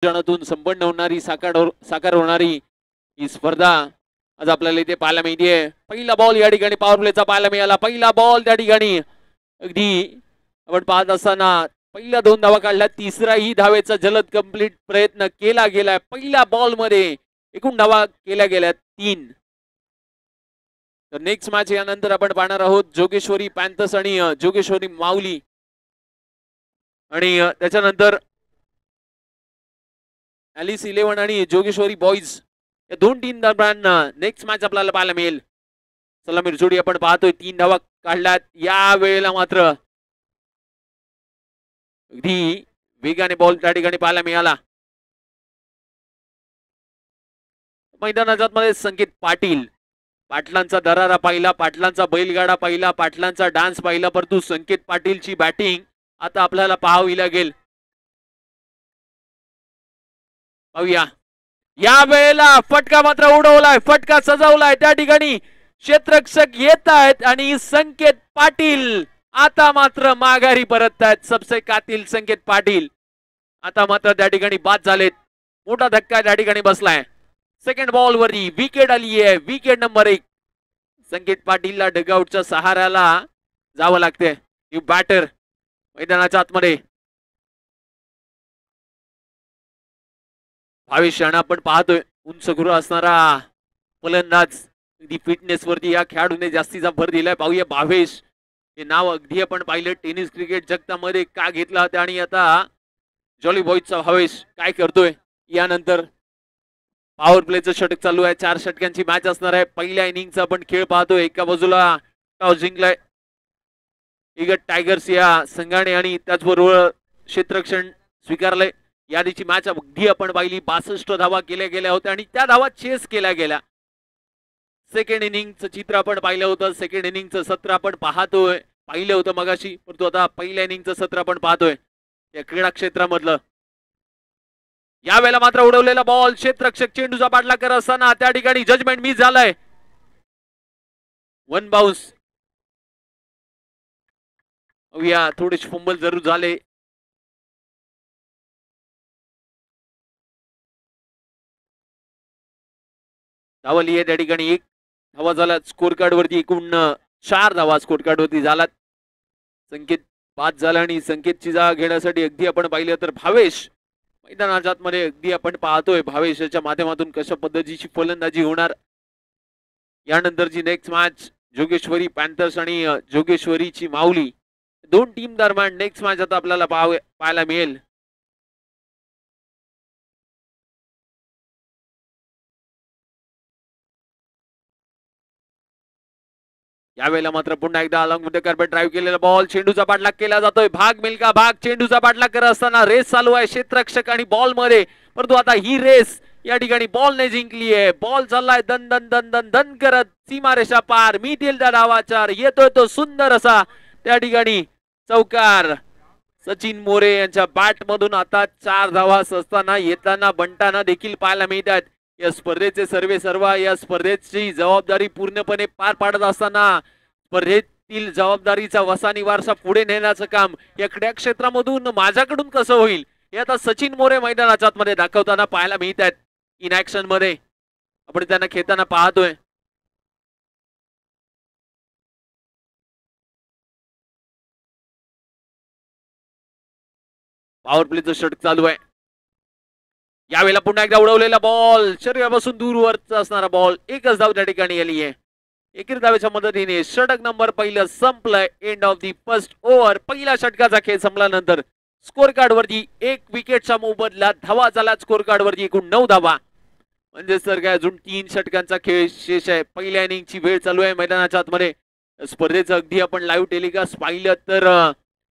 जणातून संपन्न होणारी साकार होणारी ही स्पर्धा आज आपल्याला इथे पाहायला मिळते। पहिला बॉल या ठिकाणी पॉवर प्लेचा पाहायला मिळाला। पहिला बॉल त्या ठिकाणी अगदी आपण पाहत असताना पहिल्या 2 धावा काढल्या, तिसराही धावेचा जलद कंप्लीट प्रयत्न केला गेलाय। पहिल्या बॉल मध्ये एकूण धावा केल्या गेल्या 3। तर नेक्स्ट मॅच यानंतर आपण पाहणार आहोत जोगेश्वरी पॅन्थर्स आणि जोगेश्वरी माऊली, आणि त्याच्यानंतर ॲलिस 11 आणि जोगेश्वरी बॉईज या 2 टीम दरम्यान नेक्स्ट मॅच आपल्याला पाहायला मिळेल। चला मिरचोडी आपण पाहतोय 3 धावा काढल्यात। या वेळेला मात्र अगदी वेगाने बॉल त्या ठिकाणी पाहायला मिळाला। मैदानाच्या मध्ये संकेत पाटील, पाटलांचा दरारा पाहिला, पाटलांचा बैलगाडा पाहिला, पाटलांचा डान्स पाहिला, परंतु संकेत पाटीलची बॅटिंग आता आपल्याला पाहावी लागेल। पाहूया या वेळेला फटका मात्र उडवलाय, फटका सजवलाय, त्या ठिकाणी क्षेत्ररक्षक येत आहेत आणि संकेत पाटील आता मात्र माघारी परत आहेत। सबसे कातील संकेत पाटील आता मात्र त्या ठिकाणी बाद झालेत। मोठा धक्का त्या ठिकाणी बसलाय। सेकंड बॉल वरती विकेट आली आहे, विकेट नंबर 1। संकेत पाटीलला डगआउटच्या सहाऱ्याला जावं लागते। न्यू बॅटर मैदानाच्या आतमध्ये भावेश राणा आपण पाहतोय, उंच गुरु असणारा फलंदाज। अगदी फिटनेस वरती या खेळाडूने जास्तीचा भर दिलाय। पाहूया भावेश हे नाव अगदी आपण पाहिलं टेनिस क्रिकेट जगतामध्ये का घेतला होता आणि आता जॉली बॉयजचा भावेश काय करतोय। यानंतर पॉवर प्लेचं षटक चालू आहे, 4 षटकांची मॅच असणार आहे। पहिल्या इनिंगचा आपण खेळ पाहतोय। एका बाजूला टॉस जिंकलाय इगत टायगर्स या संघाने आणि त्याचबरोबर क्षेत्ररक्षण स्वीकारलंय। यादीची मॅच अगदी आपण पाहिली, 62 धावा केल्या गेल्या होत्या आणि त्या धावा चेस केल्या गेल्या। सेकंड इनिंगचं चित्र आपण पाहिलं होतं, सेकंड इनिंगचं सत्र आपण पाहिलं होतं मगाशी, परंतु आता पहिल्या इनिंगचं सत्र आपण पाहतोय या क्रीडा क्षेत्रामधलं। यावेळेला मात्र उडवलेला बॉल, क्षेत्ररक्षक चेंडूचा पाठलाग करत असताना त्या ठिकाणी जजमेंट मिस झालाय, 1 बाउन्स। थोडेसे फंबल जरूर झाले। धावली आहे त्या ठिकाणी 1 धावा झाला स्कोर कार्ड वरती, एकूण 4 धावा स्कोर कार्ड वरती झालात। संकेत बाद झाला आणि संकेतची जागा घेण्यासाठी अगदी आपण पाहिलं तर भावेश मैदानाच्या आतमध्ये अगदी आपण पाहतोय भावेशच्या माध्यमातून कशा पद्धतीची फलंदाजी होणार। यानंतरची नेक्स्ट मॅच जोगेश्वरी पॅन्थर्स आणि जोगेश्वरीची माऊली 2 टीम दरम्यान नेक्स्ट मॅच आता आपल्याला पाहायला मिळेल। यावेळेला मात्र पुन्हा एकदा along with the carpet drive केलेला बॉल, चेंडूचा पाठलाग केला जातोय। भाग मिल्का भाग, चेंडूचा पाठलाग करत असताना रेस चालू आहे क्षेत्ररक्षक आणि बॉल मध्ये, परंतु आता ही रेस या ठिकाणी बॉलने जिंकली आहे। बॉल चाललाय दन दन दन दन दन करत सीमारेषा पार, मिळतील त्या धावाचार, येतोय तो सुंदर असा त्या ठिकाणी चौकार। सचिन मोरे यांच्या बॅट मधून आता 4 धावा असताना येताना बंटाना देखील पाहायला मिळतात। या स्पर्धेचे सर्व या स्पर्धेची जबाबदारी पूर्णपणे पार पाडत असताना स्पर्धेतील जबाबदारीचा वसानी वारसा पुढे नेण्याचं काम या क्रीडा क्षेत्रामधून माझ्याकडून कसं होईल हे आता सचिन मोरे मैदानाच्या आतमध्ये दाखवताना पाहायला मिळतात। इन ऍक्शन मध्ये आपण त्यांना खेळताना पाहतोय। पॉवर प्लेचं षटक चालू आहे। यावेळेला पुन्हा एकदा उडवलेला बॉल, शरीरापासून दूरवरचा असणारा बॉल, 1च धाव त्या ठिकाणी आली आहे। एकेरी धावेच्या मदतीने षटक नंबर 1 संपलंय। End of the first over. पहिल्या षटकाचा खेळ संपल्यानंतर स्कोर कार्ड वरती 1 विकेटचा मोबदला, धावा झाला स्कोर कार्ड वरती एकूण 9 धावा। म्हणजे सर काय अजून 3 षटकांचा खेळ शेष आहे। पहिल्या इनिंगची वेळ चालू आहे मैदानाच्या आतमध्ये। स्पर्धेचं अगदी आपण लाईव्ह टेलिकास्ट पाहिलं तर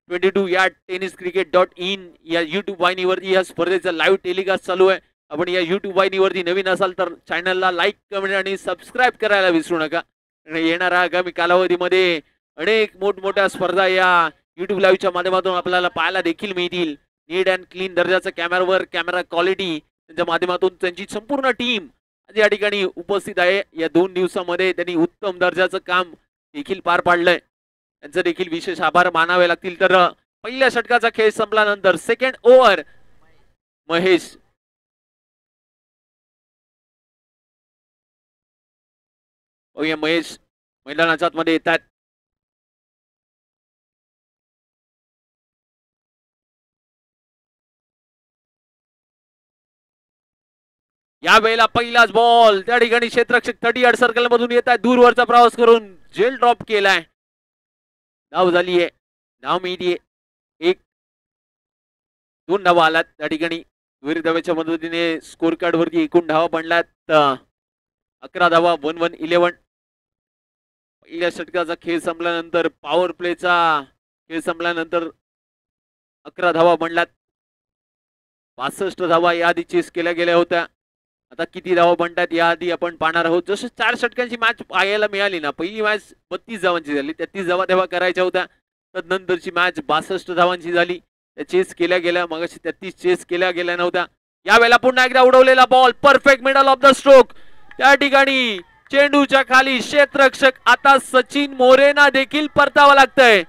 22 या tenniscricket.in या युट्यूब वाहिनीवरती या स्पर्धेचा लाईव्ह टेलिकास्ट चालू आहे। आपण या युट्यूब वाहिनीवरती नवीन असाल तर चॅनलला लाईक, कमेंट आणि सबस्क्राईब करायला विसरू नका। येणाऱ्या आगामी कालावधीमध्ये अनेक मोठमोठ्या स्पर्धा या युट्यूब लाईव्हच्या माध्यमातून आपल्याला पाहायला देखील मिळतील। नीट अँड क्लीन दर्जाचा कॅमेरा क्वालिटी त्यांच्या माध्यमातून त्यांची संपूर्ण टीम या ठिकाणी उपस्थित आहे। या 2 दिवसामध्ये त्यांनी उत्तम दर्जाचं काम देखील पार पाडलंय, त्यांचे देखील विशेष आभार मानावे लागतील। तर पहिल्या षटकाचा खेळ संपल्यानंतर सेकंड ओव्हर महेश बघूया महेश मैदानाच्या आतमध्ये येतात. या वेळेला पहिलाच बॉल त्या ठिकाणी क्षेत्ररक्षक 30 सर्कल मधून येत आहे, दूरवरचा प्रवास करून झेल ड्रॉप केलाय. धाव झाली आहे, धाव मिळतीये एक. 2 धावा आलात त्या ठिकाणी. विरुद्ध धावेच्या मदतीने स्कोर कार्ड वरती एकूण धावा बनल्यात 11 धावा. 1-1-11. पहिल्या षटकाचा खेळ संपल्यानंतर पॉवर प्लेचा खेळ संपल्यानंतर 11 धावा बनल्यात. 62 धावा याआधी चेस केल्या गेल्या होत्या. आता किती धावा बनतात याआधी आपण पाहणार आहोत. जसं 4 षटकांची मॅच पाहायला मिळाली ना, पहिली मॅच 32 धावांची झाली, 33 धावा तेव्हा करायच्या होत्या. तदनंतरची मॅच 62 धावांची झाली, त्या चेस केल्या गेल्या. मगाशी 33 चेस केल्या गेल्या नव्हत्या. यावेळेला पुन्हा एकदा उडवलेला ball, perfect middle of the stroke. त्या ठिकाणी चेंडूच्या खाली क्षेत्ररक्षक आता सचिन मोरेना देखील परतावं लागतंय.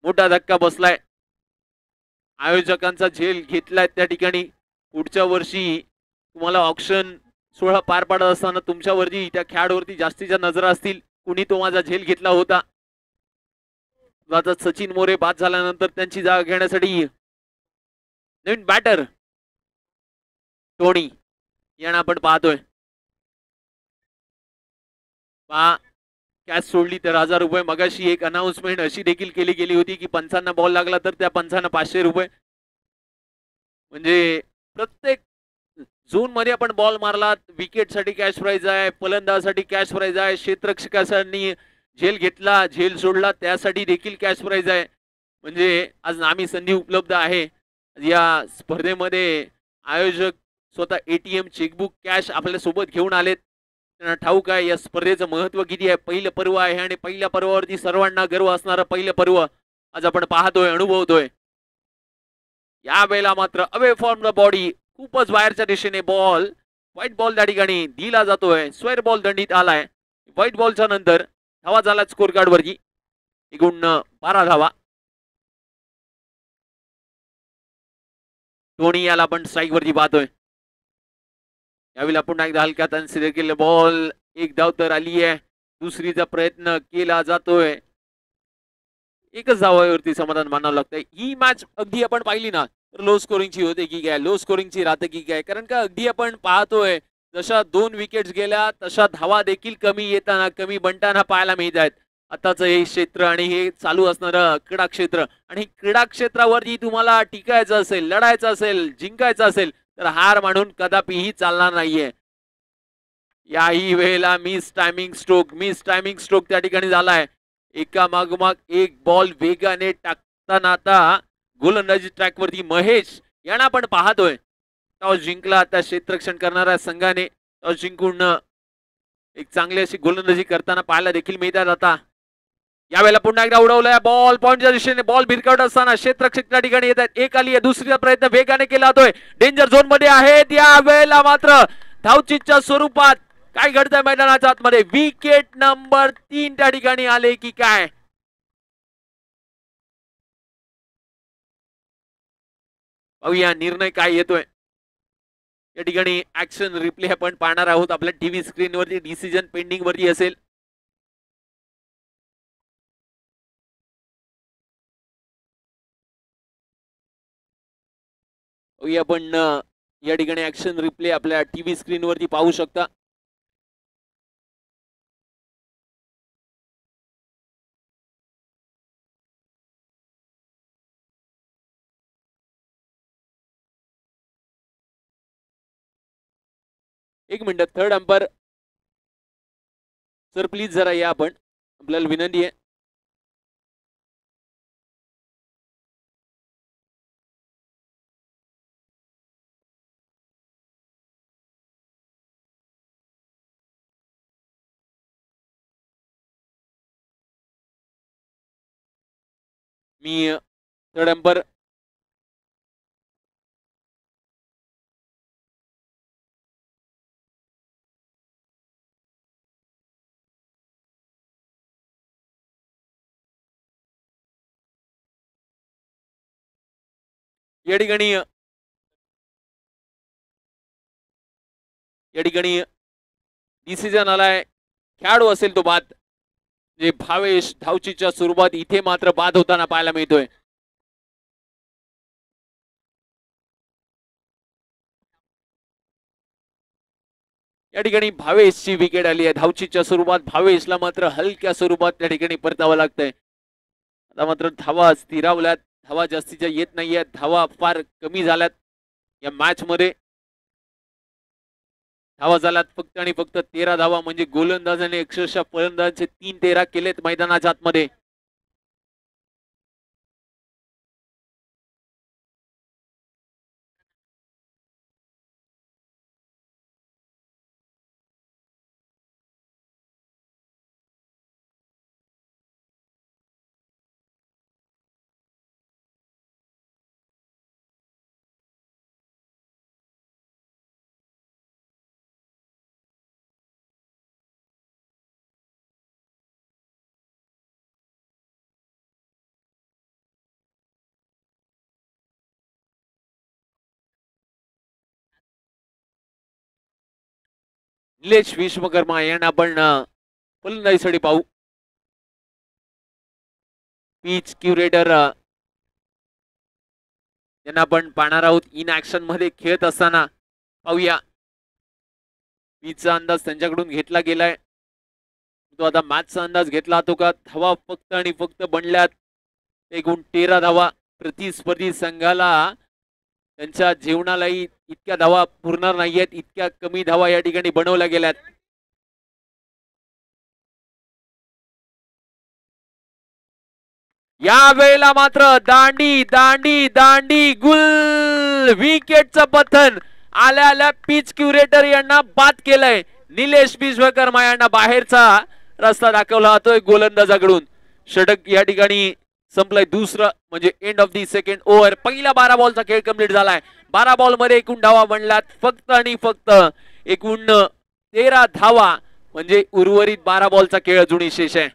मोठा धक्का बसलाय, आयोजकांचा झेल घेतलाय त्या ठिकाणी. पुढच्या वर्षी तुम्हाला ऑक्शन सोहळा पार पाडत असताना तुमच्यावरती त्या खेळाडूवरती जास्तीच्या नजरा असतील, कुणी तो माझा झेल घेतला होता. आता सचिन मोरे बाद झाल्यानंतर त्यांची जागा घेण्यासाठी नवीन बॅटर टोनी यांना आपण पाहतोय. पहा, कॅच सोडली तर 1000 रुपये. मगाशी एक अनाउन्समेंट अशी देखील केली गेली होती की पंचांना बॉल लागला तर त्या पंचांना 500 रुपये. म्हणजे प्रत्येक झोन मध्ये आपण बॉल मारला विकेट साठी कॅश प्राइज आहे, फलंदाजासाठी कॅश प्राइज आहे, क्षेत्ररक्षकांनी झेल घेतला झेल सोडला त्यासाठी देखील कॅश प्राइज आहे. म्हणजे आज नामी संधी उपलब्ध आहे. या स्पर्धेमध्ये आयोजक स्वतः एटीएम चेकबुक कॅश आपल्या सोबत घेऊन आलेत. त्यांना ठाऊक आहे या स्पर्धेचं महत्व किती आहे. पहिलं पर्व आहे आणि पहिल्या पर्वावरती सर्वांना गर्व असणारं पहिलं पर्व आज आपण पाहतोय, अनुभवतोय. या वेळेला मात्र अवे फ्रॉम द बॉडी, खूपच बाहेरच्या दिशेने बॉल, व्हाईट बॉल त्या ठिकाणी दिला जातोय. स्क्वेअर बॉल दंडित आलाय. व्हाईट बॉलच्या नंतर धावा झाला स्कोर कार्ड वरती एकूण 12 धावा. टोनी याला आपण स्ट्राईक वरती पाहतोय. यावेळेला पुन्हा एकदा हलक्यात कन्सिडर केलेला बॉल, एक धाव तर आली आहे. दुसरीचा प्रयत्न केला जातोय. एकच धावावरती समाधान मानावं लागतंय. ही मॅच अगदी आपण पाहिली ना तर लो स्कोरिंगची होते की काय, लो स्कोरिंगची राहते की काय. कारण का अगदी आपण पाहतोय जशा 2 विकेट्स गेल्या तशा धावा देखील कमी येताना कमी बनताना पाहायला मिळत आहेत. आताच हे क्षेत्र आणि हे चालू असणारं क्रीडा क्षेत्र, आणि क्रीडा क्षेत्रावरती तुम्हाला टिकायचं असेल, लढायचं असेल, जिंकायचं असेल तर हार मानून कदापिही चालणार नाहीये. याही वेळेला मिस टायमिंग स्ट्रोक त्या ठिकाणी झालाय. एका मागोमाग एक बॉल वेगाने टाकताना आता गोलंदाजी ट्रॅक वरती महेश यांना आपण पाहतोय. टॉस जिंकला आता क्षेत्ररक्षण करणाऱ्या संघाने. टॉस जिंकून एक चांगली अशी गोलंदाजी करताना पाहायला देखील मिळतात. आता यावेळेला पुन्हा एकदा उडवलाय बॉल, पॉइंटच्या दिशेने बॉल भिरकावत असताना क्षेत्ररक्षक त्या ठिकाणी येत आहेत. एक आली आहे, दुसरीचा प्रयत्न वेगाने केला जातोय, डेंजर झोन मध्ये आहेत. या वेळेला मात्र धावचीच्या स्वरूपात काय घडतंय मैदानाच्या आतमध्ये. विकेट नंबर 3 त्या ठिकाणी आले की काय. पाहूया निर्णय काय येतोय. या ठिकाणी ऍक्शन रिप्ले आपण पाहणार आहोत. आपल्या टीव्ही स्क्रीन वरती डिसिजन पेंडिंग वरती असेल. आपण या ठिकाणी ऍक्शन रिप्ले आपल्या टीव्ही स्क्रीन वरती पाहू शकता. एक minute, third umpire sir please जरा या, आपण आपल्याला विनंती आहे. मी थर्ड अंपायर या ठिकाणी या ठिकाणी डिसिजन आलाय, खेळाडू असेल तो बाद. जे भावेश धावचीच्या स्वरूपात इथे मात्र बाद होताना पाहायला मिळतोय. या ठिकाणी भावेशची विकेट आली आहे धावचीच्या स्वरूपात. भावेशला मात्र हलक्या स्वरूपात त्या ठिकाणी परतावं लागतंय. आता मात्र धावा स्थिरावल्यात, धावा जास्तीच्या येत नाहीये, धावा फार कमी झाल्यात या मॅच मध्ये. धावा झाल्यात फक्त आणि फक्त 13 धावा, म्हणजे गोलंदाजाने अक्षरशः फलंदाजांचे 3-13 केलेत मैदानाच्या आतमध्ये. निलेश विश्वकर्मा यांना आपण फलंदाजीसाठी पाहू. पिच क्युरेटर यांना आपण पाहणार आहोत इन ऍक्शन मध्ये खेळत असताना. पाहूया पिचचा अंदाज त्यांच्याकडून घेतला गेलाय. तो आता मॅचचा अंदाज घेतला जातो का? धावा फक्त आणि फक्त बनल्यात एकूण 13 धावा. प्रतिस्पर्धी संघाला त्यांच्या जीवनालाही इतक्या धावा पुरणार नाहीयेत, इतक्या कमी धावा या ठिकाणी बनवल्या गेल्यात. या वेळेला मात्र दांडी दांडी दांडी गुल विकेटचं पतन आल्या पिच क्युरेटर यांना बाद केलंय. निलेश विश्वकर्मा यांना बाहेरचा रस्ता दाखवला जातोय गोलंदाजाकडून. षटक या ठिकाणी संपलंय. दुसरं म्हणजे end of the second over. पहिला 12 बॉलचा खेळ कंप्लीट झालाय. 12 बॉल मध्ये एकूण धावा बनल्यात फक्त आणि फक्त एकूण 13 धावा, म्हणजे उर्वरित 12 बॉलचा खेळ अजूनही शेष आहे.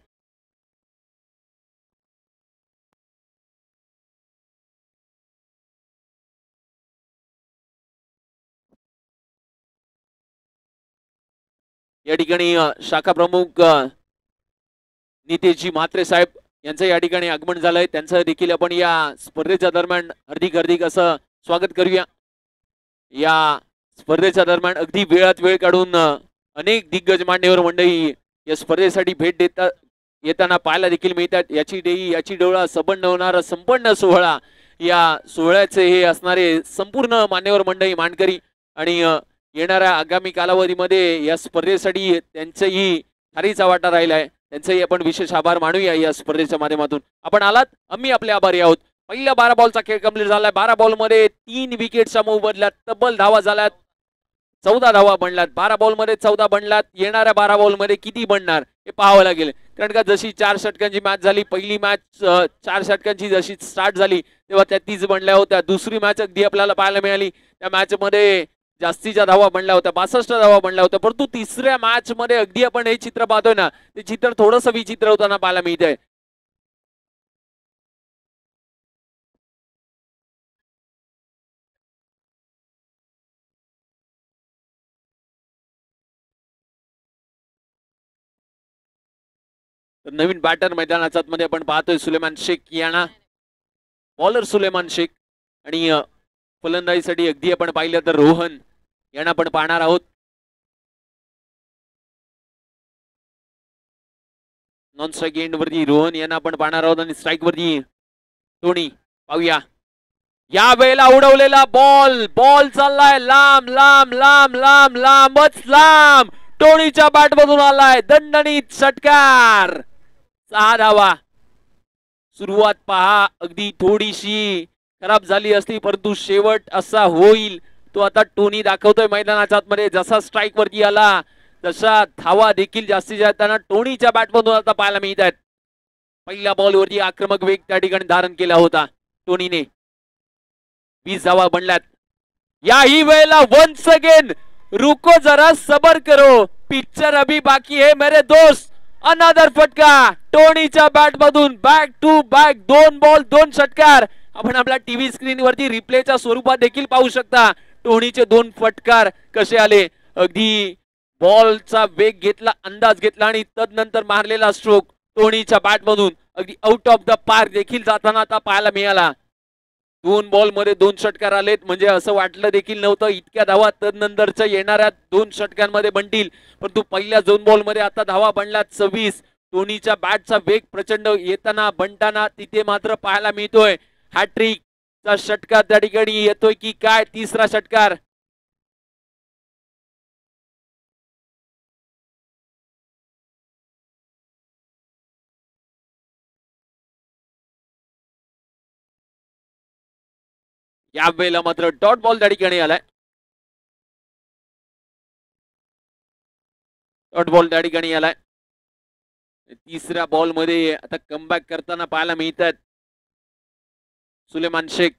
या ठिकाणी शाखा प्रमुख नितेशजी म्हात्रे साहेब यांचं या ठिकाणी आगमन झालंय. त्यांचं देखील आपण या स्पर्धेच्या दरम्यान हार्दिक असं स्वागत करूया. या स्पर्धेच्या दरम्यान अगदी वेळात वेळ काढून अनेक दिग्गज मान्यवर मंडळी या स्पर्धेसाठी भेट देतात येताना पाहायला देखील मिळतात. याची देई याची डोळा सबंध होणारा संपन्न सोहळा. या सोहळ्याचे हे असणारे संपूर्ण मान्यवर मंडळी मानकरी आणि येणाऱ्या आगामी कालावधीमध्ये या स्पर्धेसाठी त्यांचाही खारीचा वाटा राहिलाय. त्यांचाही आपण विशेष आभार मानूया. या स्पर्धेच्या माध्यमातून आपण आलात, आम्ही आपले आभारी आहोत. पहिल्या 12 बॉलचा खेळ कंप्लीट झालाय. 12 बॉल मध्ये 3 विकेटचा मूव बदल्यात. तब्बल धावा झाल्यात 14 धावा बनल्यात. 12 बॉल मध्ये 14 बनल्यात. येणाऱ्या 12 बॉल मध्ये किती बनणार हे पाहावं लागेल. कारण का जशी 4 षटकांची मॅच झाली, पहिली मॅच 4 षटकांची जशी स्टार्ट झाली तेव्हा त्या 30 बनल्या होत्या. दुसरी मॅच अगदी आपल्याला पाहायला मिळाली, त्या मॅच मध्ये जास्तीच्या धावा बनल्या होत्या, 62 धावा बनल्या होत्या. परंतु तिसऱ्या मॅच मध्ये अगदी आपण हे चित्र पाहतोय ना, ते चित्र थोडंसं विचित्र होताना पाहायला मिळतंय. नवीन बॅटर मैदानाच्या मध्ये आपण पाहतोय सुलेमान शेख यांना. बॉलर सुलेमान शेख आणि फलंदाजीसाठी अगदी आपण पाहिलं तर रोहन यांना आपण पाहणार आहोत. नॉन स्ट्राईक एंड वरती रोहन यांना आपण पाहणार आहोत आणि स्ट्राईक वरती टोनी. पाहूया या वेळेला उडवलेला बॉल. बॉल चाललाय लांब लांब लांब लांब लांबच लांब. टोनीच्या बॅट मधून आलाय दणदणीत षटकार. 6 धावा. सुरुवात पहा अगदी थोडीशी खराब झाली असती, परंतु शेवट असा होईल तो आता टोनी दाखवतोय मैदानाच्या आतमध्ये. जसा स्ट्राईक वरती आला तशा धावा देखील जास्तीत जास्त टोनीच्या बॅटमधून आता पाहायला मिळत आहेत. पहिल्या बॉल वरती आक्रमक वेग त्या ठिकाणी धारण केला होता टोनीने. 20 धावा बनल्यात. याही वेळेला वन्स अगेन रुको जरा सबर करो, पिक्चर अभी बाकी है मेरे दोस्त. अनदर फटका टोनीच्या बॅट मधून. बॅक टू बॅक 2 बॉल 2 षटकार. आपण आपल्या टीव्ही स्क्रीन वरती रिप्लेच्या स्वरूपात देखील पाहू शकता टोनीचे 2 फटकार कसे आले. अगदी बॉलचा वेग घेतला, अंदाज घेतला आणि तदनंतर मारलेला स्ट्रोक टोनीच्या बॅट मधून अगदी आउट ऑफ द पार्क देखील जाताना आता पाहायला मिळाला. 2 बॉल मध्ये 2 षटकार आलेत, म्हणजे असं वाटलं देखील नव्हतं इतक्या धावा तदनंतरच्या येणाऱ्या 2 षटकांमध्ये बनतील, परंतु पहिल्या 2 बॉल मध्ये आता धावा बनल्यात 26. टोनीच्या बॅटचा वेग प्रचंड येताना बनताना तिथे मात्र पाहायला मिळतोय. हॅट्रिकचा षटकार त्या ठिकाणी येतोय की काय, तिसरा षटकार. या वेळेला मात्र डॉट बॉल त्या ठिकाणी आलाय. डॉट बॉल त्या ठिकाणी आलाय. तिसऱ्या बॉल मध्ये आता कमबॅक करताना पाहायला मिळतात सुलेमान शेख.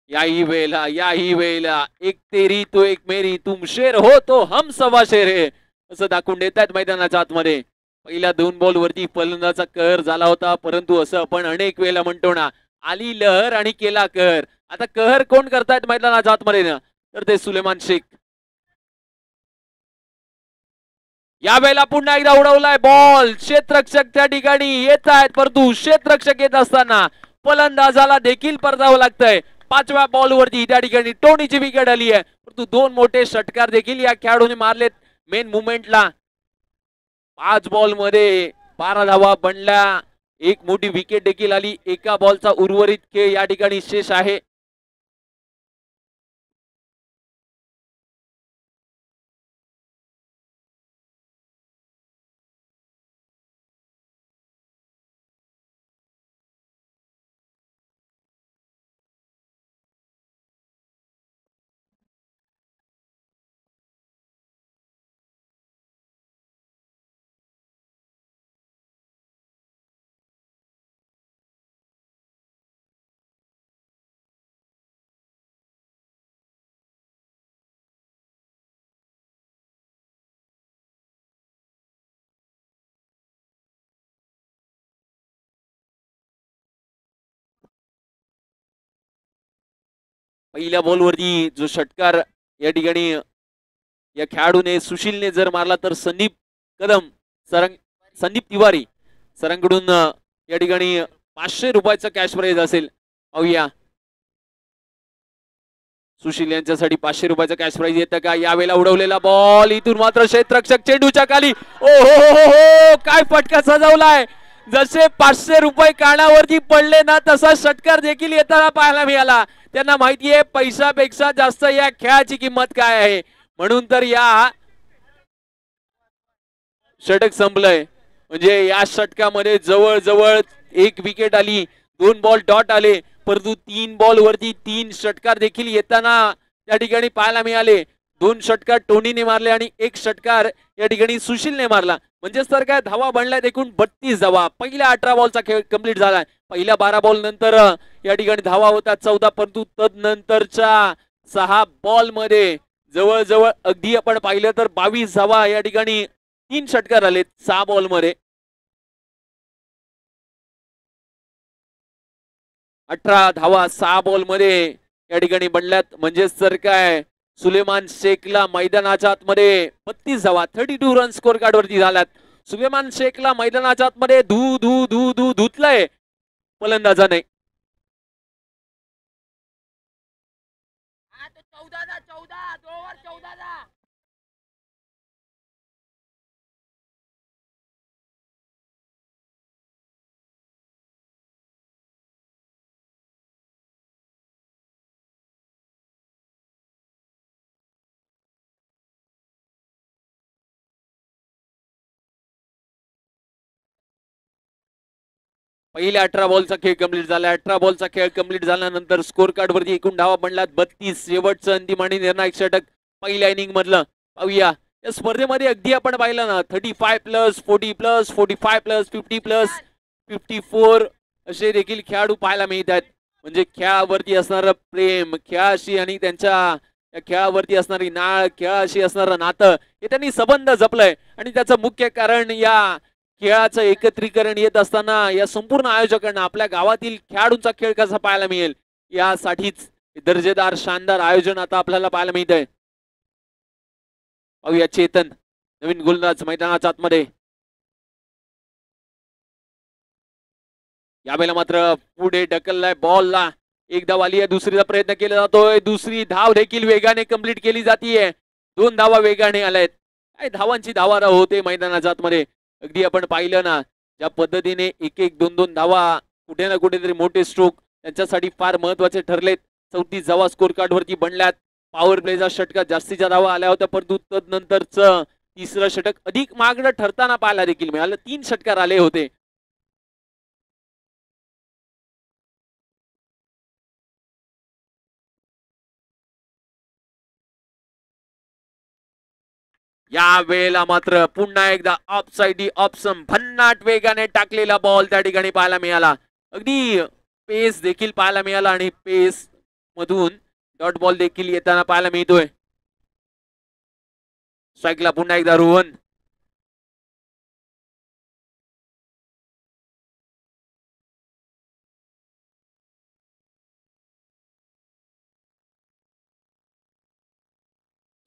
याही वेळेला एक तेरी तो एक मेरी, तुम शेर हो तो हम सवा शेर है असं दाखवून देत आहेत मैदानाच्या आतमध्ये. पहिल्या 2 बॉल वरती फलंदाचा कहर झाला होता, परंतु असं आपण अनेक वेळेला म्हणतो ना, आली लहर आणि केला कहर. आता कहर कोण करतायत मैदानाच्या आतमध्ये ना, तर ते सुलेमान शेख. या वेळेला पुन्हा एकदा उडवलाय बॉल. क्षेत्ररक्षक त्या ठिकाणी येत आहेत, परंतु क्षेत्ररक्षक येत असताना फलंदाजाला देखील परतावं लागतंय. 5व्या बॉल वरती त्या ठिकाणी टोनीची विकेट आली आहे, परंतु 2 मोठे षटकार देखील या खेळाडूने मारलेत मेन मुवमेंटला. 5 बॉल मध्ये 12 धावा बनल्या, एक मोठी विकेट देखील आली. एका बॉलचा उर्वरित खेळ या ठिकाणी शेष आहे. पहिल्या बॉलवरती जो षटकार या ठिकाणी या खेळाडूने सुशीलने जर मारला तर संदीप कदम संदीप तिवारी सरांकडून या ठिकाणी 500 रुपयाचा कॅश प्राइज असेल. पाहूया सुशील यांच्यासाठी 500 रुपयाचा कॅश प्राइज येतं का. यावेळेला उडवलेला बॉल इथून मात्र क्षेत्ररक्षक चेंडूच्या खाली. ओ हो काय फटका सजवलाय. जसे 500 रुपये कानावरती पडले ना, तसा षटकार देखील येताना पाहायला मिळाला. त्यांना माहितीये पैशापेक्षा जास्त या खेळाची किंमत काय आहे, म्हणून तर या षटक संपलंय. म्हणजे या षटकामध्ये जवळजवळ 1 विकेट आली, 2 बॉल डॉट आले, परंतु 3 बॉल वरती 3 षटकार देखील येताना त्या ठिकाणी पाहायला मिळाले. 2 षटकार टोनीने मारले आणि 1 षटकार या ठिकाणी सुशीलने मारला. म्हणजेच तर काय धावा बनल्यात एकूण 32 धावा. पहिल्या 18 बॉलचा खेळ कंप्लीट झालाय. पहिल्या 12 बॉल नंतर या ठिकाणी धावा होतात 14, परंतु तदनंतरच्या 6 बॉल मध्ये जवळजवळ अगदी आपण पाहिलं तर 22 धावा या ठिकाणी 3 षटकार आलेत 6 बॉल मध्ये. 18 धावा 6 बॉल मध्ये या ठिकाणी बनल्यात. म्हणजेच तर काय सुलेमान शेखला मैदानाच्या आतमध्ये 32 धावा 32 रन स्कोर कार्ड वरती झाल्यात. सुलेमान शेखला मैदानाच्या आतमध्ये धुतलंय फलंदाजाने. पहिल्या 18 बॉलचा खेळ कंप्लीट झाला. 18 बॉलचा खेळ कंप्लीट झाल्यानंतर स्कोर कार्ड वरती एकूण धावा बनल्यात 32. शेवटचं अंतिम आणि निर्णायक षटक पहिल्या इनिंग मधलं. पाहूया या स्पर्धेमध्ये अगदी आपण पाहिलं ना 35+, 40+, 45+, 50+, 54 असे देखील खेळाडू पाहायला मिळतात. म्हणजे खेळावरती असणारं प्रेम, खेळाशी आणि त्यांच्या खेळावरती असणारी नाळ, खेळाशी असणारं नातं हे त्यांनी संबंध जपलंय. आणि त्याचं मुख्य कारण या खेळाचं एकत्रीकरण येत असताना या संपूर्ण आयोजकांना आपल्या गावातील खेळाडूंचा खेळ कसा पाहायला मिळेल यासाठीच दर्जेदार शानदार आयोजन आता आपल्याला पाहायला मिळत आहे. पाहूया चेतन नवीन गोलंदाज मैदानाच्या आतमध्ये. यावेळेला मात्र पुढे ढकललाय बॉलला. एक धाव आली आहे, दुसरीचा प्रयत्न केला जातोय. दुसरी धाव देखील वेगाने कंप्लीट केली जातीये. 2 धावा वेगाने आल्यात. काय धावांची धावा होते मैदानाच्या आतमध्ये. अगदी आपण पाहिलं ना ज्या पद्धतीने 1-1 2-2 धावा कुठे ना कुठेतरी मोठे स्ट्रोक त्यांच्यासाठी फार महत्वाचे ठरलेत. 34 धावा स्कोर कार्ड वरती बनल्यात. पॉवर प्लेचा षटकात जास्तीच्या धावा आल्या होत्या, परंतु तदनंतरचं तिसरं षटक अधिक मागणं ठरताना पाहायला देखील मिळालं. 3 षटकार आले होते. या वेळेला मात्र पुन्हा एकदा ऑफ साइड ऑप्शन भन्नाट वेगाने टाकलेला बॉल त्या ठिकाणी पाहायला मिळाला. अगदी पेस देखील पाहायला मिळाला आणि पेस मधून डॉट बॉल देखील येताना पाहायला मिळतोय. स्ट्राईकला पुन्हा एकदा रोहन.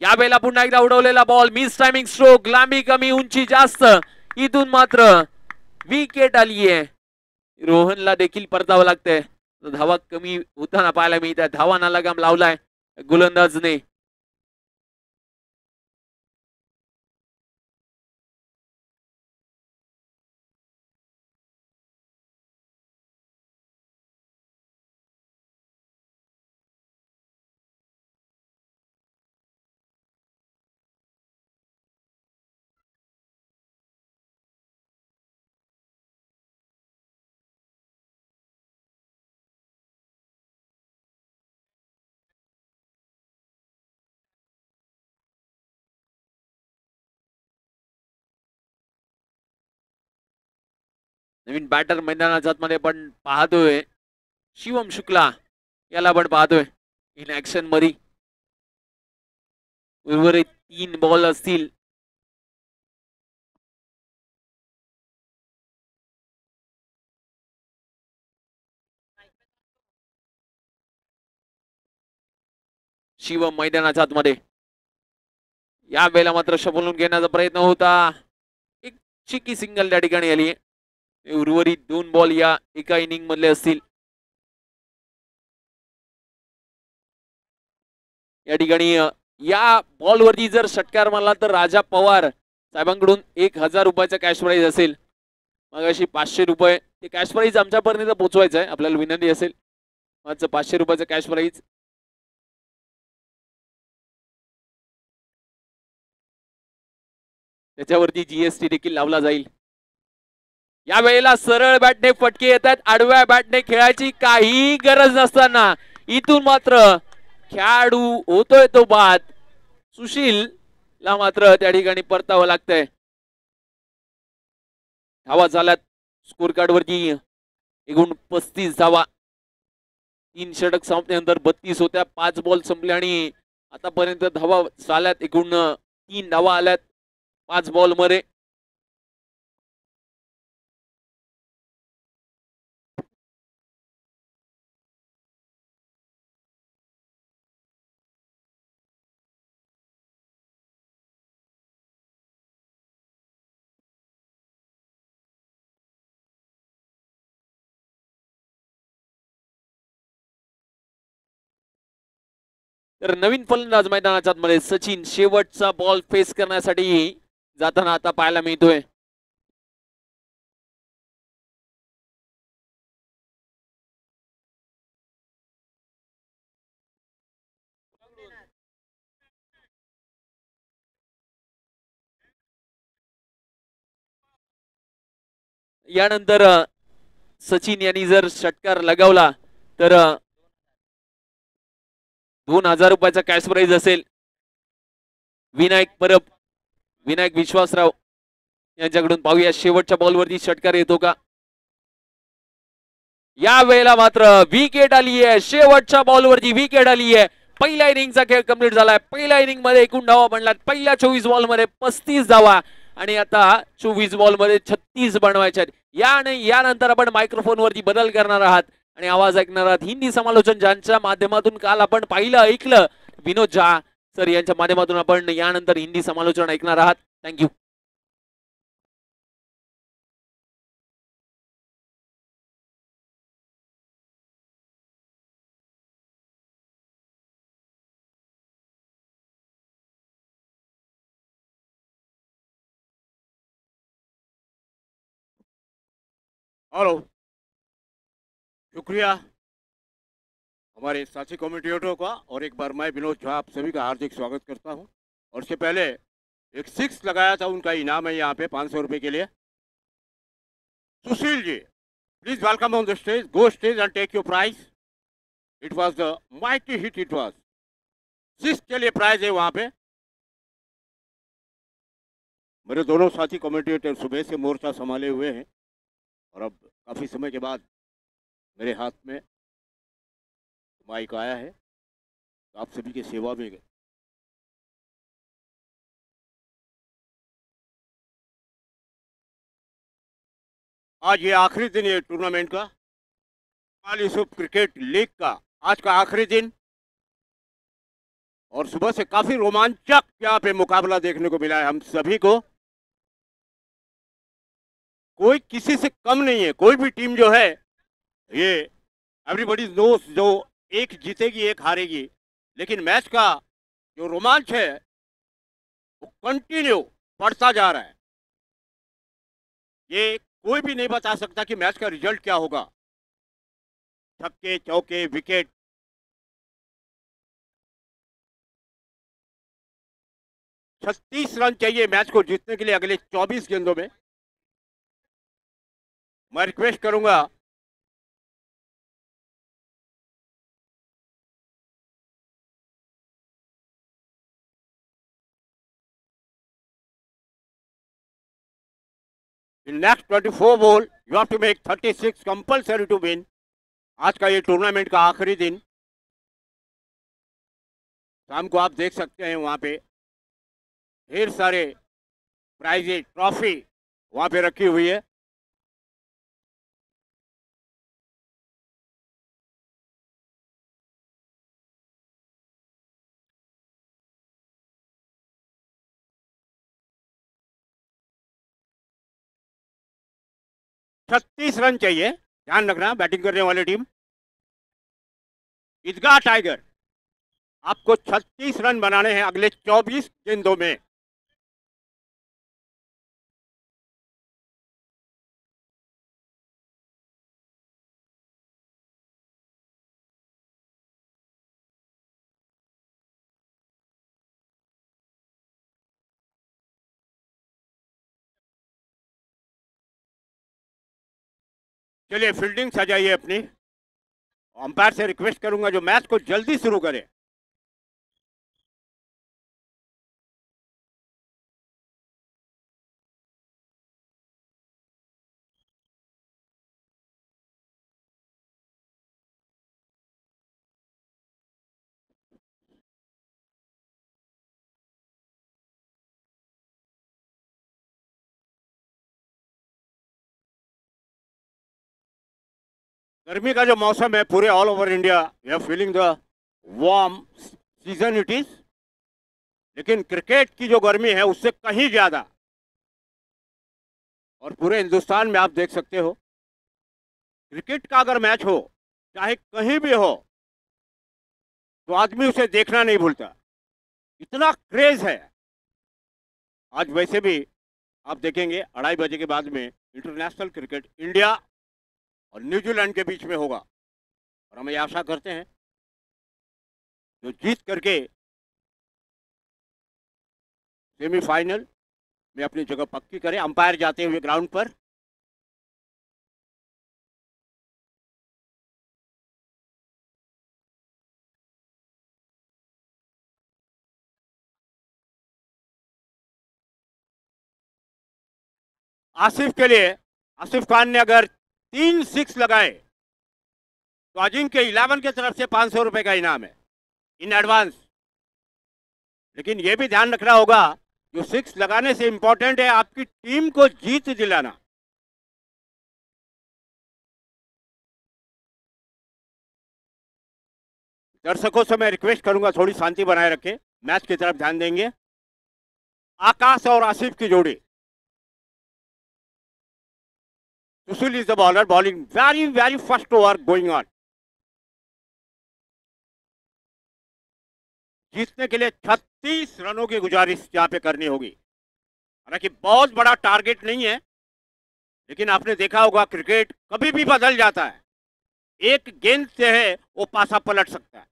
यावेळेला पुन्हा एकदा उडवलेला बॉल. Miss timing stroke. लांबी कमी उंची जास्त. इथून मात्र विकेट आली आहे. रोहनला देखील परतावं लागतंय. धावा कमी होताना पाहायला मिळत आहे. धावांना लगाम लावलाय गोलंदाजने. नवीन बॅटर मैदानाच्या आतमध्ये पण पाहतोय. शिवम शुक्ला याला पण पाहतोय इन ऍक्शन मध्ये. उर्वरित 3 बॉल असतील. शिवम मैदानाच्या आतमध्ये. या वेळेला मात्र शबोलून घेण्याचा प्रयत्न होता. एक चिकी सिंगल त्या ठिकाणी आली. उर्वरित 2 बॉल या एका इनिंग मधले असतील. या ठिकाणी या बॉल वरती जर षटकार मारला तर राजा पवार साहेबांकडून 1000 रुपयाचा कॅश प्राइज असेल. मग अशी 500 रुपये ते कॅश प्राइज आमच्यापर्यंत पोहोचवायचं आहे. आपल्याला विनंती असेल. माझं 500 रुपयाचं कॅश प्राइज. त्याच्यावरती जीएसटी देखील लावला जाईल. या वेळेला सरळ बॅटने फटके येतात. आडव्या बॅटने खेळायची काही गरज नसताना इथून मात्र खेळाडू होतोय तो बाद. सुशील ला मात्र त्या ठिकाणी परतावं लागतंय. धावा झाल्यात स्कोर कार्ड वरती एकूण 35 धावा. 3 षटक संपल्यानंतर 32 होत्या. 5 बॉल संपले आणि आतापर्यंत धावा झाल्यात एकूण 3 धावा आल्यात 5 बॉल मध्ये. तर नवीन फलंदाज मैदानाच्या मध्ये सचिन शेवटचा बॉल फेस करण्यासाठी जाताना आता पाहायला मिळतोय. यानंतर सचिन यांनी जर षटकार लगावला तर 2000 रुपयाचा कॅश प्राइज असेल. विनायक परब, विनायक विश्वासराव यांच्याकडून पाहूया शेवटच्या बॉलवरती षटकार येतो का. या वेळेला मात्र विकेट आली आहे. शेवटच्या बॉलवरती विकेट आली आहे. पहिल्या इनिंगचा खेळ कंप्लीट झालाय. पहिल्या इनिंग मध्ये एकूण धावा बनल्यात. पहिल्या 24 बॉल मध्ये 35 धावा आणि आता 24 बॉल मध्ये 36 बनवायच्या. यानंतर आपण मायक्रोफोन वरती बदल करणार आहात. आणि आवाज ऐकणार आहात हिंदी समालोचन ज्यांच्या माध्यमातून काल आपण पाहिलं ऐकलं विनोद झा सर यांच्या माध्यमातून आपण यानंतर हिंदी समालोचन ऐकणार आहात. थँक्यू. हेलो, शुक्रिया हमारे साथी कमेंटेटरों का। और एक बार मैं विनोद झा आप सभी का हार्दिक स्वागत करता हूं। और इससे पहले एक 6 लगाया था, उनका इनाम है यहाँ पे 500 रुपये के लिए। Sushil ji, please welcome on the stage, go stage and take your prize. It was the mighty hit, it was 6 के लिए प्राइज है वहाँ पे। मेरे दोनों साथी कमेंटेटर सुबह से मोर्चा संभाले हुए हैं और अब काफ़ी समय के बाद मेरे हाथ में माइक आया है, तो आप सभी की सेवा में गए। आज ये आखिरी दिन ये टूर्नामेंट का, आल यूसुफ क्रिकेट लीग का आज का आखिरी दिन, और सुबह से काफी रोमांचक यहाँ पे मुकाबला देखने को मिला है हम सभी को। कोई किसी से कम नहीं है, कोई भी टीम जो है ये एवरीबॉडी नोस, जो एक जीतेगी एक हारेगी, लेकिन मैच का जो रोमांच है वो कंटिन्यू बढ़ता जा रहा है। ये कोई भी नहीं बता सकता कि मैच का रिजल्ट क्या होगा। छक्के चौके विकेट, 36 रन चाहिए मैच को जीतने के लिए अगले 24 गेंदों में। मैं रिक्वेस्ट करूंगा in next 24 ball you have to make 36 compulsory to win। आज का ये टूर्नामेंट का आखिरी दिन, शाम को आप देख सकते हैं वहां पे ढेर सारे प्राइजेज, ट्रॉफी वहां पे रखी हुई है। छत्तीस रन चाहिए, ध्यान रखना बैटिंग करने वाली टीम ईदगाह टाइगर, आपको 36 रन बनाने हैं अगले 24 गेंदों में। चलिए फील्डिंग सजाइए अपनी। अंपायर से रिक्वेस्ट करूंगा जो मैच को जल्दी शुरू करे। गर्मी का जो मौसम है पूरे all over India, we are feeling the warm season it is, लेकिन क्रिकेट की जो गर्मी है उससे कहीं ज्यादा, और पूरे हिंदुस्तान में आप देख सकते हो क्रिकेट का अगर मैच हो चाहे कहीं भी हो तो आदमी उसे देखना नहीं भूलता, इतना क्रेज है। आज वैसे भी आप देखेंगे 2:30 के बाद में इंटरनेशनल क्रिकेट इंडिया और न्यूजीलैंड के बीच में होगा, और हम ये आशा करते हैं जो जीत करके सेमीफाइनल में अपनी जगह पक्की करे। अंपायर जाते हुए ग्राउंड पर। आसिफ के लिए, आसिफ खान ने अगर 3 6 लगाए तो अजिंक्य 11 की तरफ से 500 रुपए का इनाम है इन एडवांस। लेकिन यह भी ध्यान रखना होगा जो 6 लगाने से इंपॉर्टेंट है आपकी टीम को जीत दिलाना। दर्शकों से मैं रिक्वेस्ट करूंगा थोड़ी शांति बनाए रखें, मैच की तरफ ध्यान देंगे। आकाश और आसिफ की जोड़ी। Sushil is the bowler, bowling very very first over going on. जीतने के लिए 36 रनों की गुजारिश यहाँ पे करनी होगी। हालांकि बहुत बड़ा टारगेट नहीं है, लेकिन आपने देखा होगा क्रिकेट कभी भी बदल जाता है। एक गेंद से है वो पासा पलट सकता है।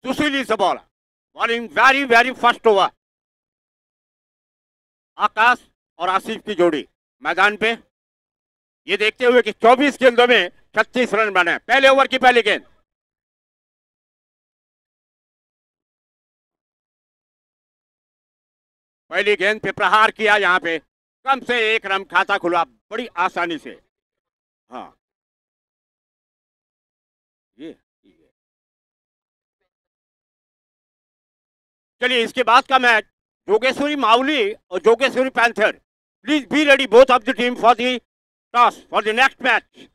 Sushil is the bowler, bowling very very first over. Akash और आसिफ की जोड़ी मैदान पे, ये देखते हुए कि 24 गेंदों में 36 रन बने। पहले ओवर की पहली गेंद, पहली गेंद पे प्रहार किया। यहाँ पे कम से एक रन खाता खुला बड़ी आसानी से। हाँ ये चलिए इसके बाद का मैच जोगेश्वरी माउली और Jogeshwari panther. Please be ready both of the team for the toss for the next match.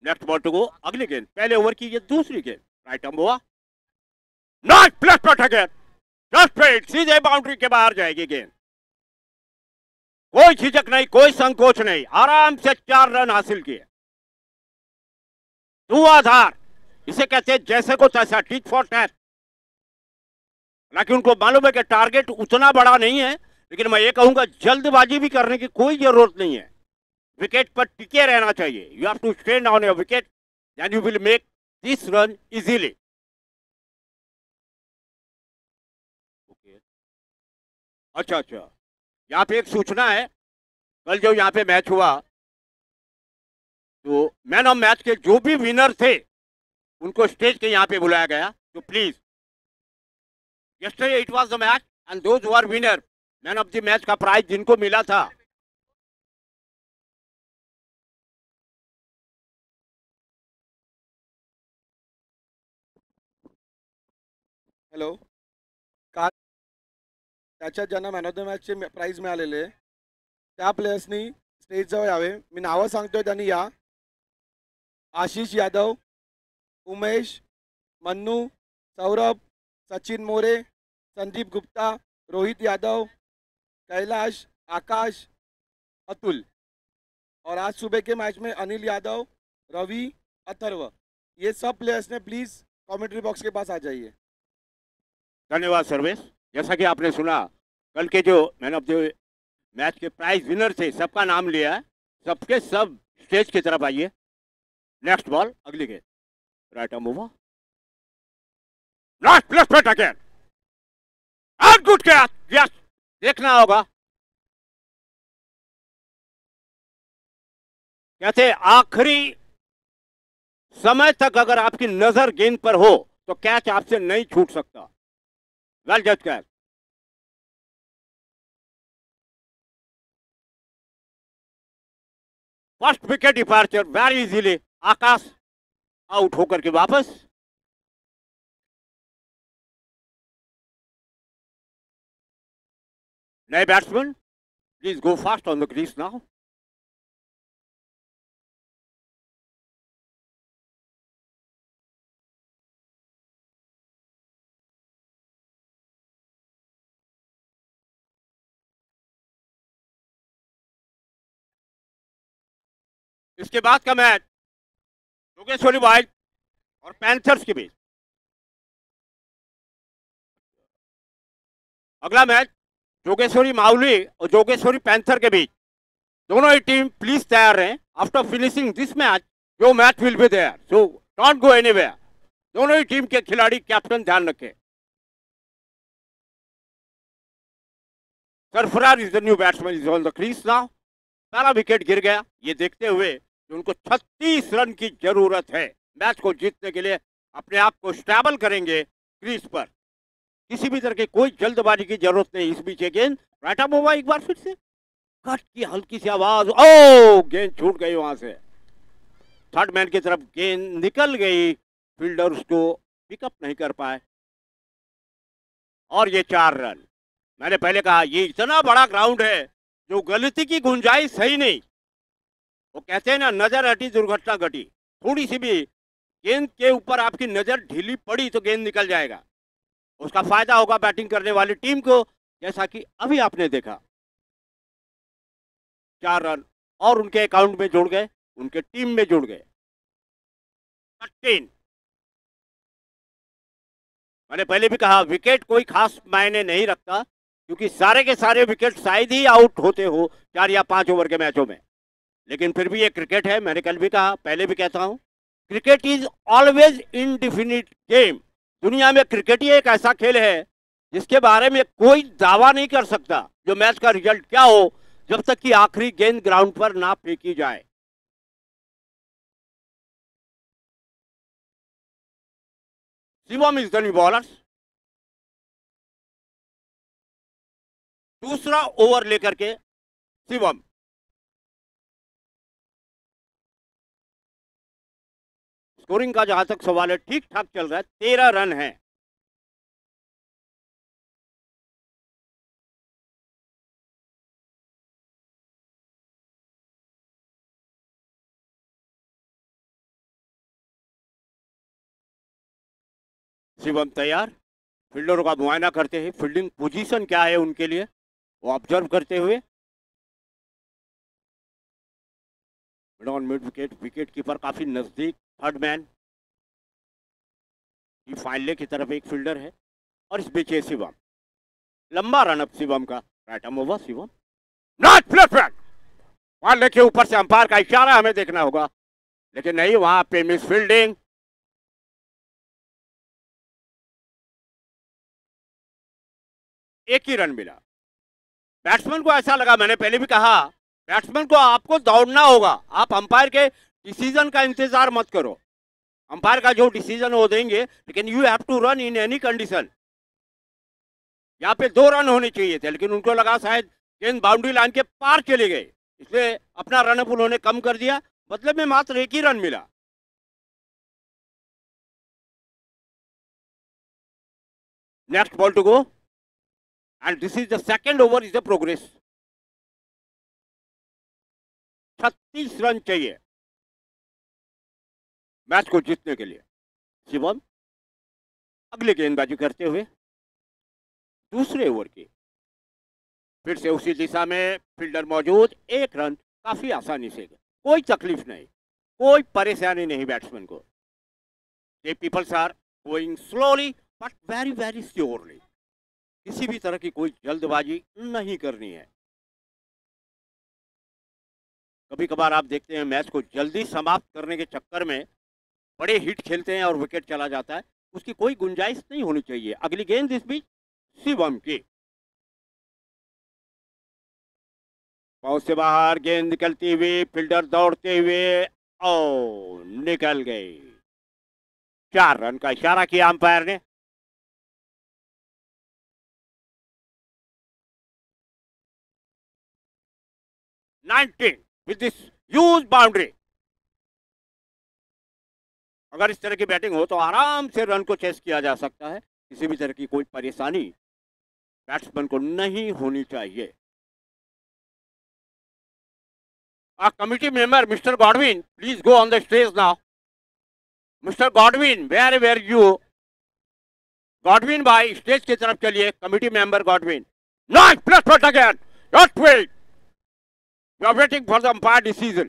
Next ball to go, अगली गेंद, पहले ओवर की ये दूसरी गेंद, राइट आर्म हुआ, नॉट प्लस पर अगेन, जस्ट पेट, सीधे बाउंड्री के बाहर जाएगी गेंद। कोई झिझक नहीं, कोई संकोच नहीं, आराम से 4 रन हासिल किए। धुआंधार, इसे कहते हैं जैसे को तैसा, टिट फॉर टैट। हालांकि उनको मालूम है कि टारगेट उतना बड़ा नहीं है, लेकिन मैं ये कहूंगा जल्दबाजी भी करने की कोई जरूरत नहीं है। विकेट पर टिके रहना चाहिए। You have to stand on your wicket and you will make this run easily. अच्छा, यहाँ पे एक सूचना है, कल जो यहाँ पे मैच हुआ तो मैन ऑफ मैच के जो भी विनर थे उनको स्टेज के यहाँ पे बुलाया गया। तो please, yesterday it was the match and those who are winner, man of the match का प्राइज जिनको मिला था, हॅलो, काल त्याच्यात ज्यांना मॅन ऑफ द मॅचचे प्राईज मिळालेले त्या प्लेयर्सनी स्टेजजवळ यावे. मी नावं सांगतोय, त्यांनी या. आशिष यादव, उमेश, मन्नू, सौरभ, सचिन मोरे, संदीप गुप्ता, रोहित यादव, कैलाश, आकाश, अतुल. और आज सुबह के मैच में अनिल यादव, रवि, अथर्व, ये सब प्लेयर्स ने प्लीज़ कमेंट्री बॉक्स के पास आ जाइए. धन्यवाद सर्वेश। जैसा कि आपने सुना, कल के जो मैन ऑफ द मैच के प्राइज विनर थे सबका नाम लिया है। सबके सब स्टेज की तरफ आइए। नेक्स्ट बॉल, अगली गेंद, right arm move, not plus पर again, end good catch, yes, देखना होगा। कहते आखिरी समय तक अगर आपकी नजर गेंद पर हो तो कैच आपसे नहीं छूट सकता। वेल जज catch. First wicket departure very easily. Akash out होकर के वापस। नए batsman please go fast on the crease now. इसके बाद का मैच जोगेश्वरी वाइल्ड और पैंथर्स के बीच। अगला मैच जोगेश्वरी माउली और जोगेश्वरी पैंथर के बीच। दोनों ही टीम प्लीज तैयार रहें। After finishing this match your match will be there, so don't go anywhere. दोनों ही टीम के खिलाड़ी कैप्टन ध्यान रखें। Sarfaraz is the new batsman, is on the crease now. पहला विकेट गिर गया। ये देखते हुए कि उनको 36 रन की जरूरत है मैच को जीतने के लिए। अपने आप को स्टेबल करेंगे क्रीज पर, किसी भी तरह की कोई जल्दबाजी की जरूरत नहीं। इस बीच गेंद राइट आर्म हुआ, एक बार फिर से कट की हल्की सी आवाज, ओ गेंद छूट गई वहां से, थर्ड मैन की तरफ गेंद निकल गई, फील्डर उसको पिकअप नहीं कर पाए और ये 4 रन। मैंने पहले कहा ये इतना बड़ा ग्राउंड है, जो गलती की गुंजाइश सही नहीं। वो कहते हैं ना, नजर हटी दुर्घटना घटी। थोड़ी सी भी गेंद के ऊपर आपकी नजर ढीली पड़ी तो गेंद निकल जाएगा, उसका फायदा होगा बैटिंग करने वाली टीम को, जैसा कि अभी आपने देखा। 4 रन और उनके अकाउंट में जुड़ गए, उनके टीम में जुड़ गए। 13। मैंने पहले भी कहा विकेट कोई खास मायने नहीं रखता, क्योंकि सारे के सारे विकेट शायद ही आउट होते हो 4 या 5 ओवर के मैचों में, लेकिन फिर भी ये क्रिकेट है। मैंने कल भी कहा, पहले भी कहता हूं, cricket is always indefinite game. दुनिया में क्रिकेट ही एक ऐसा खेल है जिसके बारे में कोई दावा नहीं कर सकता जो मैच का रिजल्ट क्या हो, जब तक कि आखिरी गेंद ग्राउंड पर ना फेंकी जाए। Shivam is the new bowler. दूसरा ओवर लेकर के शिवम। स्कोरिंग का जहां तक सवाल है, ठीक ठाक चल रहा है, 13 रन है। शिवम तैयार, फील्डरों का मुआयना करते हैं, फील्डिंग पोजीशन क्या है उनके लिए वो ऑब्जर्व करते हुए। Mid on mid wicket, wicket keeper काफी नजदीक, थर्ड मैन फाइनले की तरफ एक फील्डर है और इस बीच शिवम। लंबा रन अप शिवम का, right arm over Shivam, not flat flat. वहां लेके ऊपर से अंपायर का इशारा हमें देखना होगा, लेकिन नहीं, वहां पे मिस फील्डिंग। एक ही रन मिला। बैट्समैन को ऐसा लगा, मैंने पहले भी कहा, बैट्समैन को आपको दौड़ना होगा, आप अंपायर के डिसीजन का इंतजार मत करो। अंपायर का जो डिसीजन वो देंगे, लेकिन you have to run in any condition. यहाँ पे 2 रन होने चाहिए थे, लेकिन उनको लगा शायद गेंद बाउंड्री लाइन के पार चले गए, इसलिए अपना रन अप उन्होंने कम कर दिया, बदले में मात्र एक ही रन मिला। Next ball to go and this is the second over is the progress. 36 run चाहिए मैच को जीतने के लिए। शिवम अगले गेंदबाजी करते हुए दूसरे ओवर की, फिर से उसी दिशा में फील्डर मौजूद, 1 रन काफी आसानी से, कोई तकलीफ नहीं, कोई परेशानी नहीं बैट्समैन को। They peoples are going slowly but very very surely. किसी भी तरह की कोई जल्दबाजी नहीं करनी है। कभी कभार आप देखते हैं मैच को जल्दी समाप्त करने के चक्कर में बड़े हिट खेलते हैं और विकेट चला जाता है, उसकी कोई गुंजाइश नहीं होनी चाहिए। अगली गेंद इस बीच शिवम की, पाँव से बाहर गेंद निकलती हुई, फील्डर दौड़ते हुए, ओ निकल गई। 4 रन का इशारा किया अंपायर ने। विद दिस ह्यूज बाउंड्री। अगर इस तरह की बैटिंग हो तो आराम से रन को चेस किया जा सकता है, किसी भी तरह की कोई परेशानी बैट्समैन को नहीं होनी चाहिए। A committee member, Mr. Godwin, please go on the stage now. Mr. Godwin, where were you? Godwin भाई स्टेज की तरफ चलिए। Committee member Godwin. Not plus but again. Not wait. We are waiting for the umpire decision.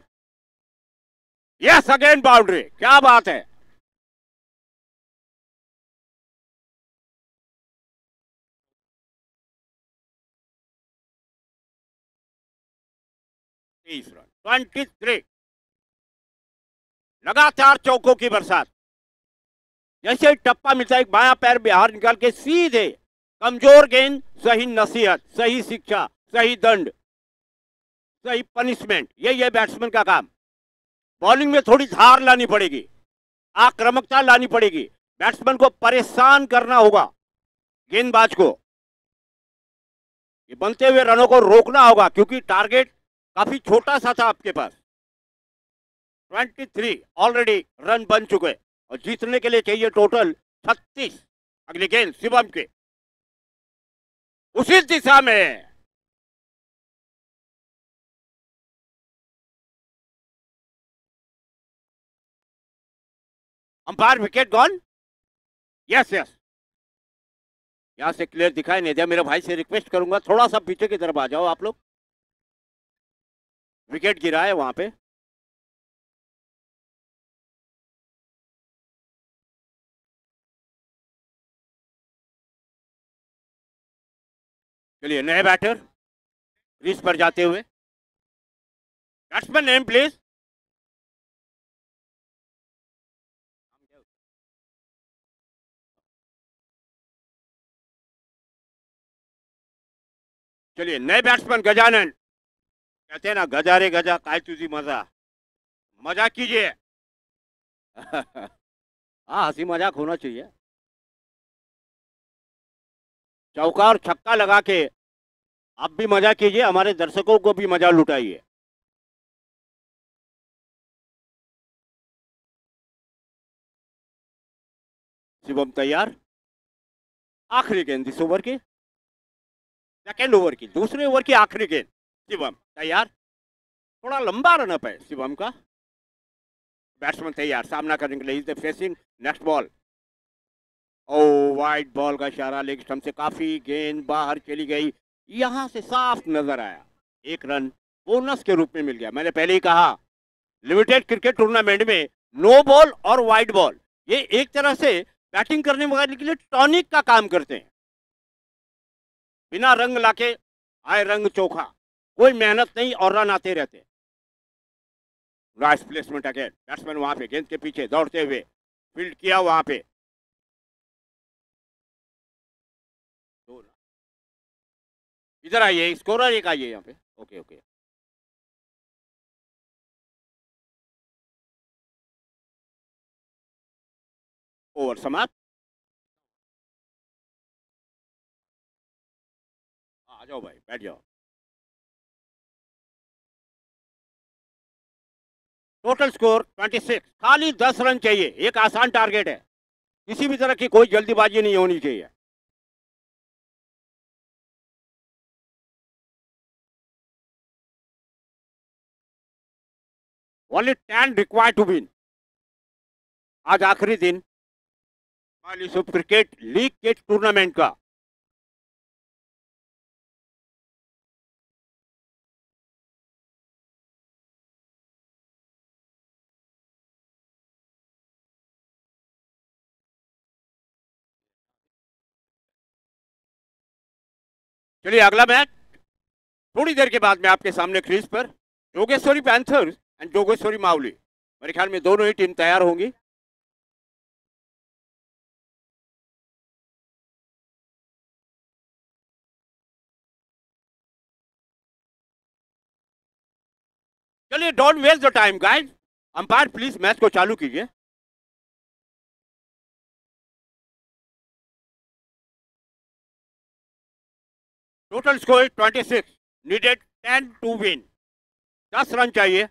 Yes, again boundary. क्या बात है? Run 23। लगातार चौकों की बरसात। जैसे टप्पा मिलता है, एक बायां पैर बाहर निकाल के सीधे कमजोर गेंद, सही नसीहत, सही शिक्षा, सही दंड, सही पनिशमेंट, यही है बैट्समैन का काम। बॉलिंग में थोड़ी धार लानी पड़ेगी, आक्रामकता लानी पड़ेगी, बैट्समैन को परेशान करना होगा गेंदबाज को। ये बनते हुए रनों को रोकना होगा क्योंकि टारगेट काफी छोटा सा था आपके पास। 23 ऑलरेडी रन बन चुके और जीतने के लिए चाहिए टोटल 36। अगली गेंद शिवम के उसी दिशा में। Umpire wicket gone. Yes yes, यहां से क्लियर दिखाई नहीं दिया। मेरे भाई से रिक्वेस्ट करूंगा थोड़ा सा पीछे की तरफ आ जाओ आप लोग। विकेट गिरा है वहां पे। चलिए नए बैटर क्रीज पर जाते हुए। Batsman name please. चलिए नए बैट्समैन गजानन। कहते हैं ना गजा रे गजा काय तुझी मजा, मजाक कीजिए। हाँ हंसी मजाक होना चाहिए। चौका और छक्का लगा के आप भी मजा कीजिए, हमारे दर्शकों को भी मजा लुटाइए। शिवम तैयार। आखिरी गेंद इस ओवर की, सेकेंड ओवर की, दूसरे ओवर की आखिरी गेंद। शिवम तैयार। थोड़ा लंबा रनअप है शिवम का। बैट्समैन तैयार सामना करने के लिए। Facing next ball. ओ वाइड बॉल का इशारा, लेग स्टंप से काफी गेंद बाहर चली गई। यहां से साफ नजर आया। एक रन बोनस के रूप में मिल गया। मैंने पहले ही कहा लिमिटेड क्रिकेट टूर्नामेंट में नो बॉल और वाइड बॉल ये एक तरह से बैटिंग करने वाले के लिए टॉनिक का काम करते हैं। बिना रंग लाके आए रंग चोखा, कोई मेहनत नहीं और रन आते रहते। Nice placement again. बैट्समैन वहां पे गेंद के पीछे दौड़ते हुए फील्ड किया वहां पे। इधर आइए, स्कोरर एक आइए यहाँ पे। Okay okay. ओवर समाप्त। आ जाओ भाई बैठ जाओ। Total score 26। खाली 10 रन चाहिए। एक आसान टारगेट है, किसी भी तरह की कोई जल्दीबाजी नहीं होनी चाहिए। Only 10 required to win. आज आखिरी दिन क्रिकेट लीग के टूर्नामेंट का। चलिए अगला मैच थोड़ी देर के बाद में आपके सामने क्रीज पर जोगेश्वरी पैंथर्स एंड जोगेश्वरी मावली। मेरे ख्याल में दोनों ही टीम तैयार होंगी। चलिए don't waste the time guys. Umpire please match को चालू कीजिए। Total score 26। Needed 10 to win. 10 run चाहिए।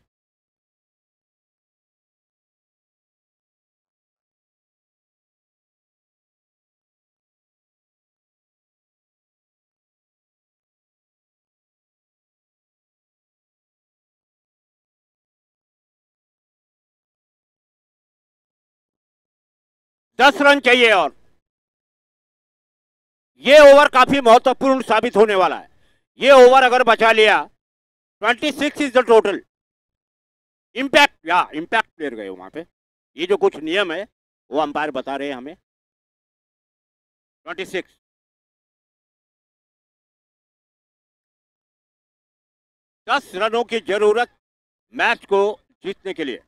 दस रन चाहिए और ये ओवर काफी महत्वपूर्ण साबित होने वाला है। ये ओवर अगर बचा लिया 26 इज द टोटल। इंपैक्ट या इंपैक्ट प्लेयर गए वहां पे। ये जो कुछ नियम है वो अंपायर बता रहे हैं हमें। 26। दस रनों की जरूरत मैच को जीतने के लिए।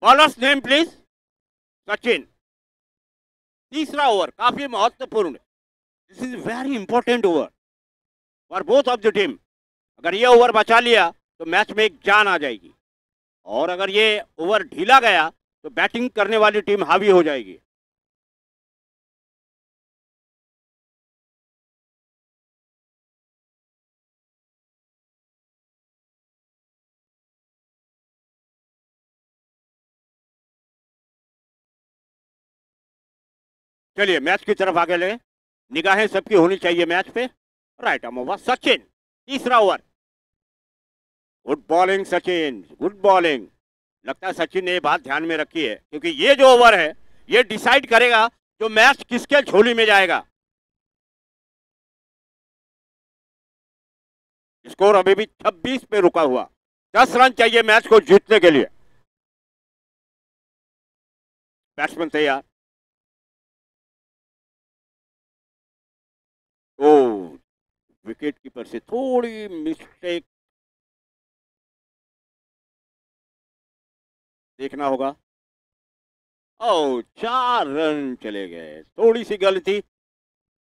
Bowler's name please. सचिन। तीसरा ओवर काफी महत्वपूर्ण। This is very important over for both of the team. अगर ये ओवर बचा लिया तो मैच में एक जान आ जाएगी, और अगर ये ओवर ढीला गया तो बैटिंग करने वाली टीम हावी हो जाएगी। चलिए मैच की तरफ आगे ले, निगाहें सबकी होनी चाहिए मैच पे। राइट आर्म ओवर सचिन, तीसरा over. Good bowling Sachin, good bowling. लगता है सचिन ने ये बात ध्यान में रखी है, क्योंकि ये जो ओवर है ये डिसाइड करेगा जो मैच किसके झोली में जाएगा। स्कोर अभी भी 26 पे रुका हुआ, 10 रन चाहिए मैच को जीतने के लिए। बैट्समैन तैयार। ओ, विकेट कीपर से थोड़ी मिस्टेक देखना होगा। ओ, 4 रन चले गए, थोड़ी सी गलती,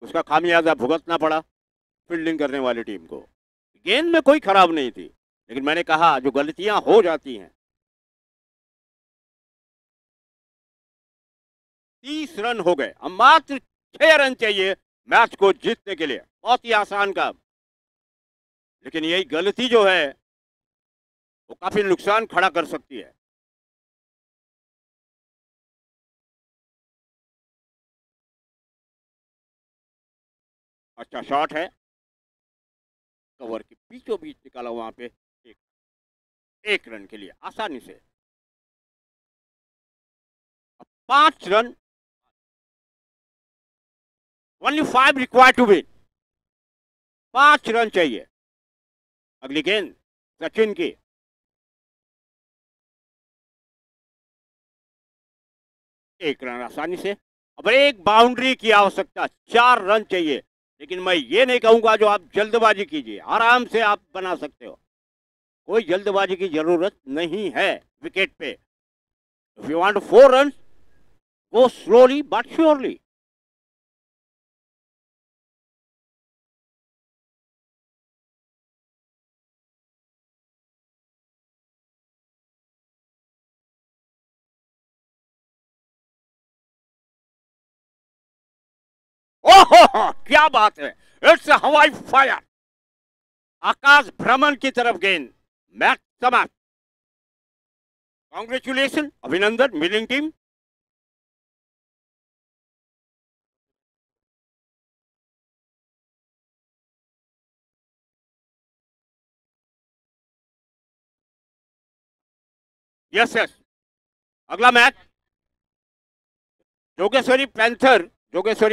उसका खामियाजा भुगतना पड़ा फील्डिंग करने वाली टीम को। गेंद में कोई खराब नहीं थी, लेकिन मैंने कहा जो गलतियां हो जाती हैं। 30 रन हो गए, अब मात्र 6 रन चाहिए मैच को जीतने के लिए। बहुत ही आसान काम, लेकिन यही गलती जो है वो काफी नुकसान खड़ा कर सकती है। अच्छा शॉट है, कवर के बीचों बीच निकाला वहां पे। एक रन के लिए आसानी से। अब 5 run, only 5 required to win. 5 run चाहिए। अगली गेंद सचिन की। एक रन आसानी से। अब एक बाउंड्री की आवश्यकता, 4 रन चाहिए, लेकिन मैं ये नहीं कहूंगा जो आप जल्दबाजी कीजिए, आराम से आप बना सकते हो, कोई जल्दबाजी की जरूरत नहीं है wicket pay. If you want 4 run, go slowly but surely. ओहो, क्या बात है, इट्स हवाई फायर। आकाश भ्रमण की तरफ गेंद, मैच समाप्त। कांग्रेचुलेशन, अभिनंदन मिलिंग टीम। यस यस, अगला मैच जोगेश्वरी पैंथर, जोगेश्वरी